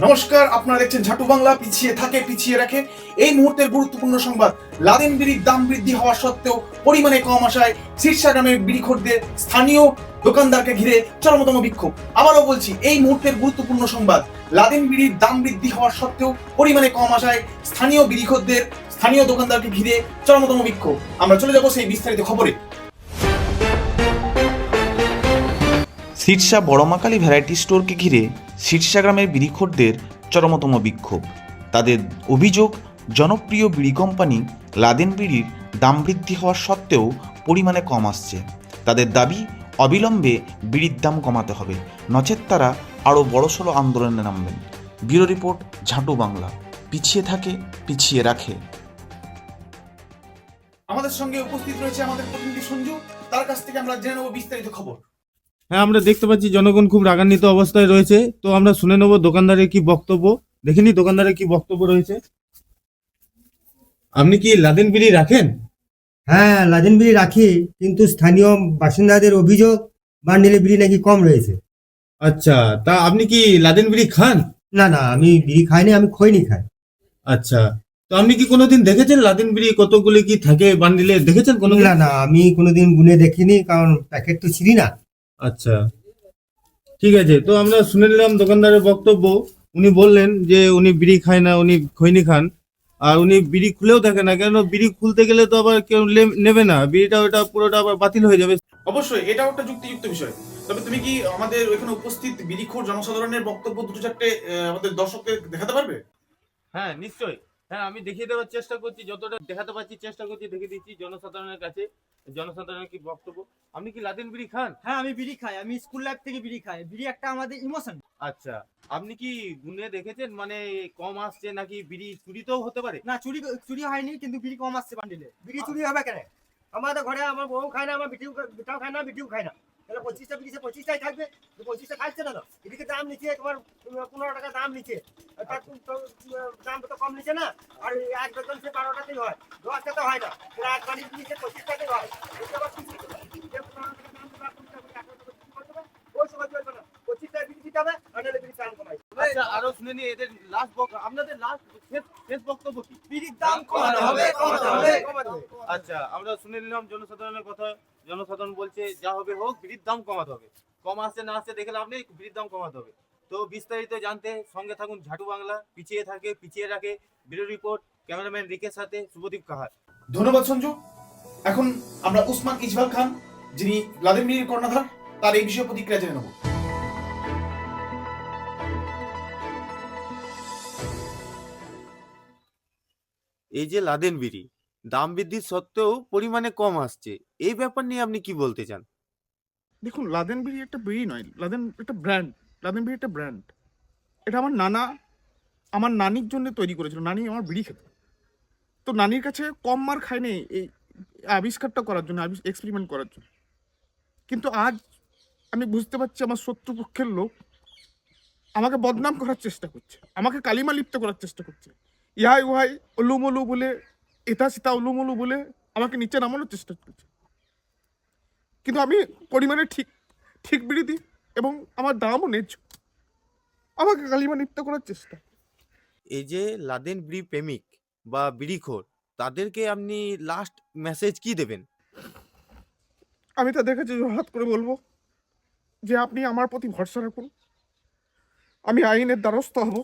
নমস্কার, আপনারা দেখছেন ঝাটু বাংলা। পিছিয়ে থাকে পিছিয়ে রাখে। এই মুহূর্তের গুরুত্বপূর্ণ সংবাদ, লাদেন বিড়ির দাম বৃদ্ধি হওয়া সত্ত্বেও পরিমাণে কম আসায় শীর্ষা গ্রামের বিড়িখোরদের স্থানীয় দোকানদারকে ঘিরে চরমতম বিক্ষোভ। আবারও বলছি, এই মুহূর্তের গুরুত্বপূর্ণ সংবাদ, লাদেন বিড়ির দাম বৃদ্ধি হওয়ার সত্ত্বেও পরিমাণে কম আসায় স্থানীয় বিড়িখোরদের স্থানীয় দোকানদারকে ঘিরে চরমতম বিক্ষোভ। আমরা চলে যাব সেই বিস্তারিত খবরে। শীর্ষা বড়মাকালী ভ্যারাইটি স্টোরকে ঘিরে শীর্ষা গ্রামের বিড়িখোরদের চরমতম বিক্ষোভ। তাদের অভিযোগ, জনপ্রিয় বিড়ি কোম্পানি লাদেন বিড়ির দাম বৃদ্ধি হওয়া সত্ত্বেও পরিমাণে কম আসছে। তাদের দাবি, অবিলম্বে বিড়ির দাম কমাতে হবে, নচেৎ তারা আরও বড়সড় আন্দোলনে নামবেন। ব্যুরো রিপোর্ট, ঝাঁটু বাংলা। পিছিয়ে থাকে পিছিয়ে রাখে। আমাদের সঙ্গে উপস্থিত রয়েছে আমাদের প্রতিনিধি সঞ্জু, তার কাছ থেকে আমরা জেনে নেব বিস্তারিত খবর। হ্যাঁ, আমরা দেখতে পাচ্ছি জনগণ খুব রাগান্বিত অবস্থায় রয়েছে। তো আমরা শুনে নেব দোকানদারের কি বক্তব্য। দেখিনি দোকানদারের কি বক্তব্য রয়েছে। আপনি কি লাদেন বিড়ি রাখেন? হ্যাঁ, লাদেন বিড়ি রাখি, কিন্তু স্থানীয় বাসিন্দাদের অভিযোগ বান্ডিলে বিড়ি নাকি কম রয়েছে। আচ্ছা, তা আপনি কি লাদেন বিড়ি খান? না না, আমি বিড়ি খাইনি, আমি খৈনি খাই। আচ্ছা, তো আপনি কি কোনোদিন দেখেছেন লাদেন বিড়ি কতগুলি কি থাকে বান্ডিলে? দেখেছেন কোনো? না না, আমি কোনোদিন গুনে দেখিনি, কারণ প্যাকেট তো ছিঁড়ি না। আচ্ছা, ঠিক আছে। তো আমরা শুনে নিলাম দোকানদারের বক্তব্য। উনি বললেন যে উনি বিড়ি খায় না, উনি খৈনি খান। আর উনি বিড়ি খুলেও থাকে না, কেন বিড়ি খুলতে গেলে তো আবার কেউ নেবে না, বিড়িটা ওটা পুরোটা আবার বাতিল হয়ে যাবে। অবশ্যই এটাও একটা যুক্তিযুক্ত বিষয়। তবে তুমি কি আমাদের ওইখানে উপস্থিত বিড়িখোর জনসাধারণের বক্তব্য দুটো চারটে আমাদের দর্শককে দেখাতে পারবে? হ্যাঁ, নিশ্চয়ই। হ্যাঁ, আমি দেখিয়ে দেওয়ার চেষ্টা করছি, যতটা দেখাতে পারছি চেষ্টা করছি, দেখিয়ে দিচ্ছি জনসাধারণের কাছে। জনসাধারণের কি বক্তব্য। আপনি কি লাদেন বিড়ি খান? হ্যাঁ, আমি বিড়ি খাই। আমি স্কুল লাইফ থেকে বিড়ি খাই। বিড়ি একটা আমাদের ইমোশন। আচ্ছা, আপনি কি গুনে দেখেছেন মানে কম আসছে নাকি বিড়ি চুরিতেও হতে পারে? না, চুরি হয়নি, কিন্তু বিড়ি কম আসছে বান্ডিলে। বিড়ি চুরি হবে কেন? আমাদের ঘরে আমার বউ খায় না, আমার বিটাও খায় না, বিটিও খায় না। তাহলে 25টা বিড়ি 25টাই থাকবে। 25টা খাচ্ছে না তো। এদিকে দাম নিচ্ছে তোমার 15 টাকা দাম নিচ্ছে। তার দাম তো কম নিচ্ছে না। আর এক বেতন সে 12টাতেই হয়, 10টা তো হয় না। এক বাড়ি নিচ্ছে 25টাতেই হয়। ওই সময় চলবে না। 25টায় বিড়ি দিতে হবে, আনালে বিড়ি দাম কমাই। আচ্ছা, আরো শুনে নি এদের লাস্ট আপনাদের লাস্ট শেষ বক্তব্য কি? বিড়ির দাম কমাতে হবে, কমাতে হবে, কমাতে হবে। আচ্ছা, আমরা শুনে নিলাম জনসাধারণের কথা। জনসাধারণ বলছে যা হবে হোক, বিড়ির দাম কমাতে হবে। কম আসছে না আসছে দেখে লাভ নেই, বিড়ির দাম কমাতে হবে। তো বিস্তারিত জানতে সঙ্গে থাকুন ঝাটু বাংলা। পিছিয়ে থাকে পিছিয়ে রাখে। ব্যুরো রিপোর্ট, ক্যামেরাম্যান রিকের সাথে শুভদীপ কাহার। ধন্যবাদ সঞ্জু। এখন আমরা উসমান ইজবাল খান, যিনি লাদেন বিড়ির কর্ণধার, তার এই বিষয়ে প্রতিক্রিয়া জেনে নেব। এই যে লাদেন বিড়ি দাম বৃদ্ধির সত্ত্বেও পরিমাণে কম আসছে, এই ব্যাপার নিয়ে আপনি কি বলতে চান? দেখুন, লাদেন বিড়ি একটা বিড়ি নয়, লাদেন একটা ব্র্যান্ড। লাদেন বিড়ি একটা ব্র্যান্ড। এটা আমার নানা আমার নানির জন্য তৈরি করেছিল। নানি আমার বিড়ি খেত, তো নানির কাছে কম মার খায়নি এই আবিষ্কারটা করার জন্য, এক্সপেরিমেন্ট করার জন্য। কিন্তু আজ আমি বুঝতে পারছি আমার শত্রুপক্ষের লোক আমাকে বদনাম করার চেষ্টা করছে, আমাকে কালিমা লিপ্ত করার চেষ্টা করছে। ইহাই উহাই উলুমুলু বলে, এটা সেটা উলুমুলু বলে আমাকে নিচে নামানোর চেষ্টা করছে। কিন্তু আমি পরিমাণে ঠিক ঠিক বিড়ি দিই এবং আমার দামও ন্যায্য। আমাকে কালিমা লিপ্ত করার চেষ্টা। এই যে লাদেন বিড়ি প্রেমিক বা বিড়িখোর, তাদেরকে আপনি লাস্ট মেসেজ কি দেবেন? আমি তাদের কাছে হাত করে বলবো যে আপনি আমার প্রতি ভরসা রাখুন। আমি আইনের দ্বারস্থ হব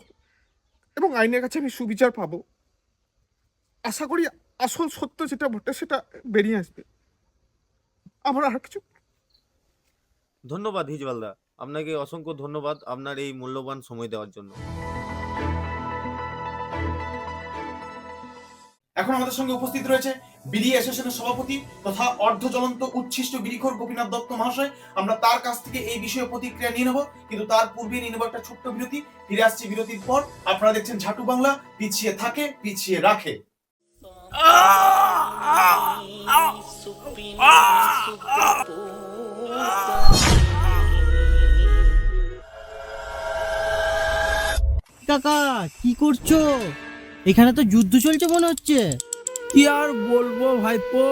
এবং আইনের কাছে আমি সুবিচার পাবো। আশা করি আসল সত্য যেটা বটে সেটা বেরিয়ে আসবে। আমার আর কিছু। ধন্যবাদ হিজবালদা, আপনাকে অসংখ্য ধন্যবাদ আপনার এই মূল্যবান সময় দেওয়ার জন্য। এখন আমাদের সঙ্গে উপস্থিত রয়েছে বিড়ি অ্যাসোসিয়েশনের সভাপতি তথা অর্ধজ্বলন্ত উচ্ছিষ্ট বিড়িখোর গোপীনাথ দত্ত মহাশয়। আমরা তার কাছ থেকে এই বিষয়ে প্রতিক্রিয়া নিয়ে নেব, কিন্তু তার পূর্বে নিয়ে নেব একটা ছোট্ট বিরতি। ফিরে আসছি বিরতির পর। আপনারা দেখছেন ঝাটু বাংলা, পিছিয়ে থাকে পিছিয়ে রাখে। কাকা, কি করছো? এখানে তো যুদ্ধ চলছে মনে হচ্ছে। কি আর বলবো ভাইপো,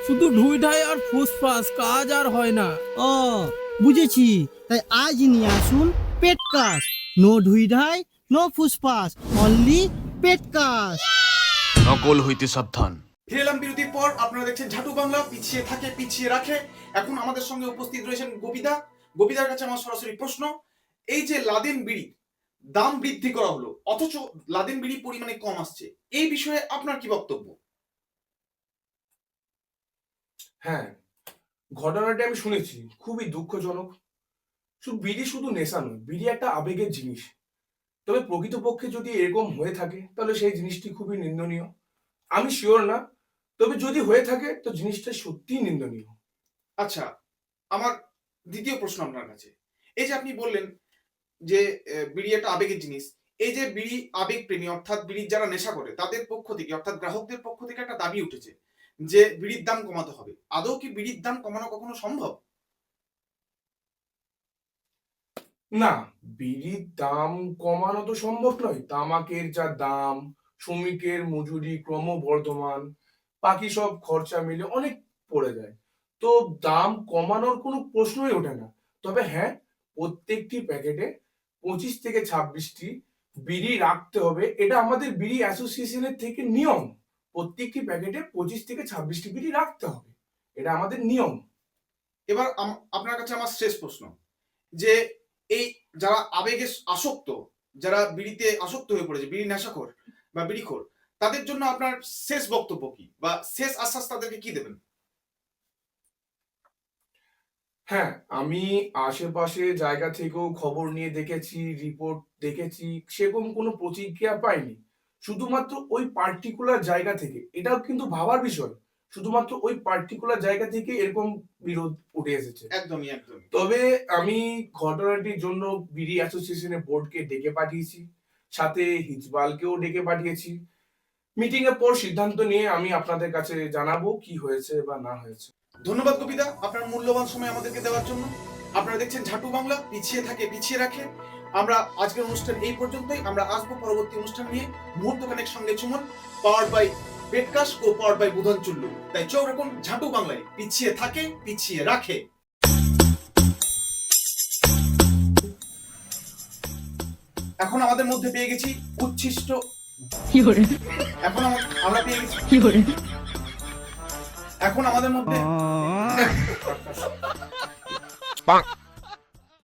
শুধু ঢুই ঢাই আর ফুসফাস, কাজ আর হয় না। ও বুঝেছি, তাই আজ নিয়ে আসুন পেট কাস। নো ঢুই ঢাই, নো ফুসফাস, অনলি পেট কাজ। নকল হইতে সাবধান। ফিরে এলাম বিরতির পর। আপনারা দেখছেন ঝাটু বাংলা, পিছিয়ে থাকে পিছিয়ে রাখে। এখন আমাদের সঙ্গে উপস্থিত রয়েছেন গোপীদা। গোপীদার কাছে আমার সরাসরি প্রশ্ন, এই যে লাদেন বিড়ি দাম বৃদ্ধি করা হলো অথচ লাদেন বিড়ি পরিমাণে কম আসছে, এই বিষয়ে আপনার কি বক্তব্য? হ্যাঁ, ঘটনাটা আমি শুনেছি, খুবই দুঃখজনক। বিড়ি শুধু নেশা নয়, বিড়ি একটা আবেগের জিনিস। তবে প্রকৃতপক্ষে যদি এরকম হয়ে থাকে তাহলে সেই জিনিসটি খুবই নিন্দনীয়। আমি শিওর না, তবে যদি হয়ে থাকে তো জিনিসটা সত্যিই নিন্দনীয়। আচ্ছা, আমার দ্বিতীয় প্রশ্ন আপনার কাছে, এই যে আপনি বললেন যে বিড়ি একটা আবেগের জিনিস, এই যে বিড়ি আবেগ প্রেমী অর্থাৎ বিড়ির যারা নেশা করে তাদের পক্ষ থেকে অর্থাৎ গ্রাহকদের পক্ষ থেকে একটা দাবি উঠেছে যে বিড়ির দাম কমাতে হবে। আদৌ কি বিড়ির দাম কমানো কখনো সম্ভব? না, বিড়ির দাম কমানো তো সম্ভব নয়। তামাকের যা দাম, শ্রমিকের মজুরি ক্রমবর্ধমান, বাকি সব খরচা মিলে অনেক পড়ে যায়, তো দাম কমানোর কোনো প্রশ্নই ওঠে না। তবে হ্যাঁ, প্রত্যেকটি প্যাকেটে 25 থেকে 26টি বিড়ি রাখতে হবে, এটা আমাদের বিড়ি অ্যাসোসিয়েশনের থেকে নিয়ম। প্রত্যেকটি প্যাকেটে 25 থেকে 26টি বিড়ি রাখতে হবে, এটা আমাদের নিয়ম। এবার আপনার কাছে আমার শেষ প্রশ্ন, যে এই যারা আবেগে আসক্ত, যারা বিড়িতে আসক্ত হয়ে পড়েছে, বিড়ি নেশাখোর বা বিড়িখোর, তাদের জন্য আপনার শেষ বক্তব্য কি বা শেষ আশ্বাস তাদেরকে কি দেবেন? হ্যাঁ, আমি আশেপাশে জায়গা থেকেও খবর নিয়ে দেখেছি, রিপোর্ট দেখেছি, সেরকম কোনো প্রতিক্রিয়া পাইনি। শুধুমাত্র ওই পার্টিকুলার জায়গা থেকে, এটাও কিন্তু ভাবার বিষয়, শুধুমাত্র ওই পার্টিকুলার জায়গা থেকে এরকম বিরোধ উঠে এসেছে। একদমই একদমই। তবে আমি ঘটনাটির জন্য বিড়ি অ্যাসোসিয়েশনের বোর্ডকে ডেকে পাঠিয়েছি, সাথে হিজবালকেও ডেকে পাঠিয়েছি। মিটিং এর পর সিদ্ধান্ত নিয়ে আমি আপনাদের কাছে জানাবো কি হয়েছে বা না হয়েছে। ধন্যবাদ কবিতা, আপনার মূল্যবান সময় আমাদেরকে দেওয়ার জন্য। আপনারা দেখছেন ঝাটু বাংলা, পিছিয়ে থাকে পিছিয়ে রাখে। আমরা আজকের অনুষ্ঠান এই পর্যন্তই। আমরা আসবো পরবর্তী অনুষ্ঠান নিয়ে। মুহূর্ত খানেক সঙ্গে চুমন, পাওয়ার বাই পেটকাশ ও পাওয়ার বাই বুধন চুল্লু। তাই চোখ রাখুন ঝাটু বাংলায়, পিছিয়ে থাকে পিছিয়ে রাখে। এখন আমাদের মধ্যে পেয়ে গেছি উচ্ছিষ্ট, এখন আমরা পেয়ে গেছি, এখন আমাদের মধ্যে